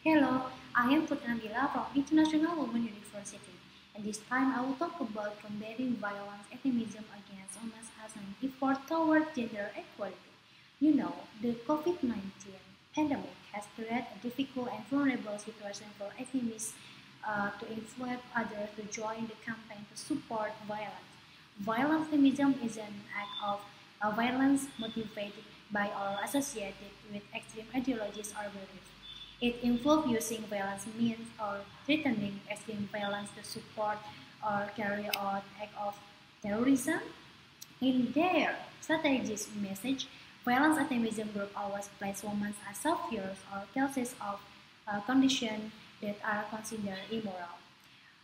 Hello, I am Putri Nabila from International Women University, and this time I will talk about combating violence extremism against women as an effort toward gender equality. You know, the COVID-19 pandemic has created a difficult and vulnerable situation for extremists to influence others to join the campaign to support violence. Violent extremism is an act of violence motivated by or associated with extreme ideologies or beliefs. It involves using violence means or threatening extreme violence to support or carry out acts of terrorism. In their strategic message, violence extremism group always place women as saviors or cases of conditions that are considered immoral.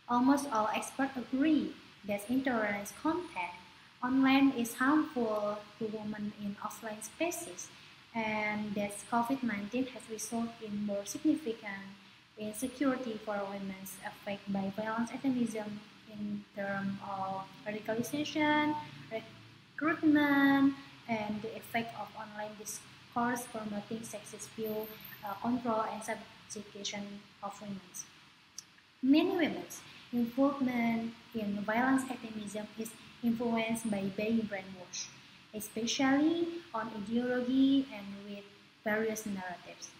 Almost all experts agree that intolerance content online is harmful to women in offline spaces, and that COVID-19 has resulted in more significant insecurity for women affected by violence extremism in terms of radicalization, recruitment, and the effect of online discourse promoting sexist view, control, and subjugation of women. Many women's involvement in violence extremism is influenced by being brainwashed, especially on ideology and with various narratives.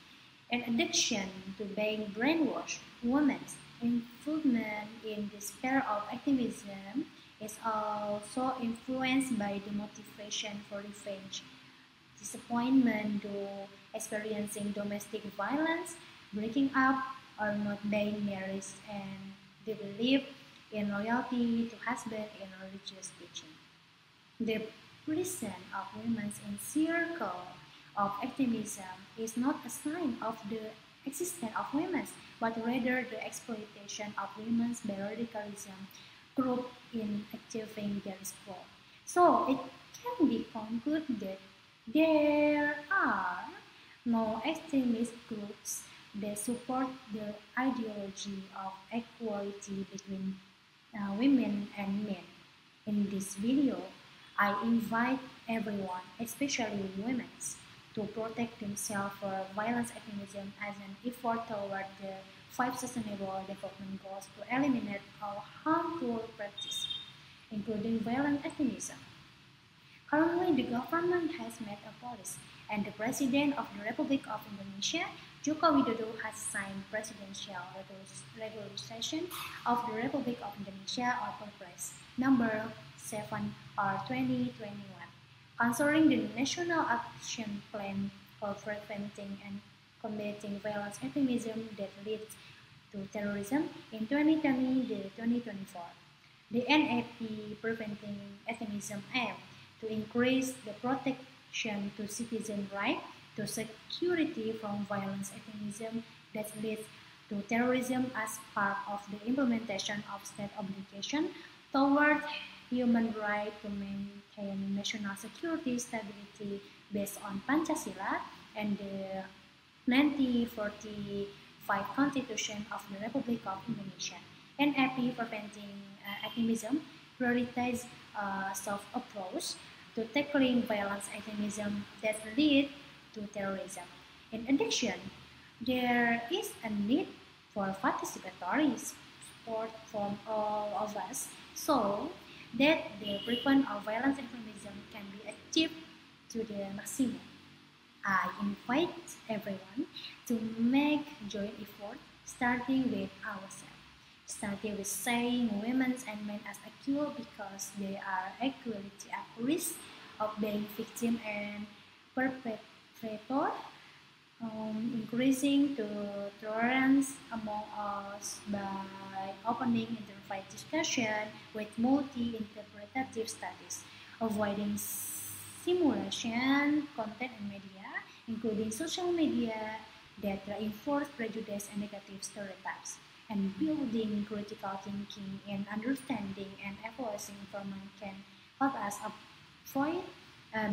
In addition to being brainwashed, women's involvement in the sphere of activism is also influenced by the motivation for revenge, disappointment due experiencing domestic violence, breaking up or not being married, and the belief in loyalty to husband and religious teaching. The presence of women in circle of activism is not a sign of the existence of women, but rather the exploitation of women by radicalism group in achieving their goal. So it can be concluded that there are no extremist groups that support the ideology of equality between women and men. In this video, I invite everyone, especially women, to protect themselves for violence extremism as an effort toward the 5 Sustainable Development Goals to eliminate all harmful practices, including violent extremism. Currently, the government has made a policy, and the President of the Republic of Indonesia, Joko Widodo, has signed Presidential Regulation of the Republic of Indonesia or Pilmapres number 7 or 2021, concerning the National Action Plan for Preventing and Combating Violence Extremism that leads to Terrorism in 2020-2024. The NAP Preventing Extremism aim to increase the protection to citizen right to security from violence extremism that leads to terrorism as part of the implementation of state obligation toward human right to maintain national security stability based on Pancasila and the 1945 Constitution of the Republic of Indonesia. NAP Preventing Extremism prioritizes a soft approach to tackling violence extremism that lead to terrorism. In addition, there is a need for participatory support from all of us so that the prevention of violence extremism can be achieved to the maximum. I invite everyone to make joint effort starting with ourselves. Starting with saying women and men as equal because they are equally at risk of being victim and perpetrator, increasing the tolerance among us by opening interfaith discussion with multi-interpretative studies, avoiding simulation content and media, including social media that reinforce prejudice and negative stereotypes, and building critical thinking and understanding and evaluating information can help us avoid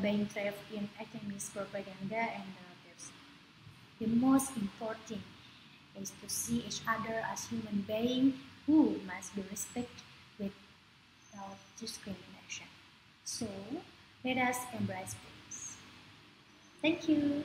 being trapped in extremist propaganda and narratives. The most important is to see each other as human beings who must be respected without discrimination. So, let us embrace peace. Thank you.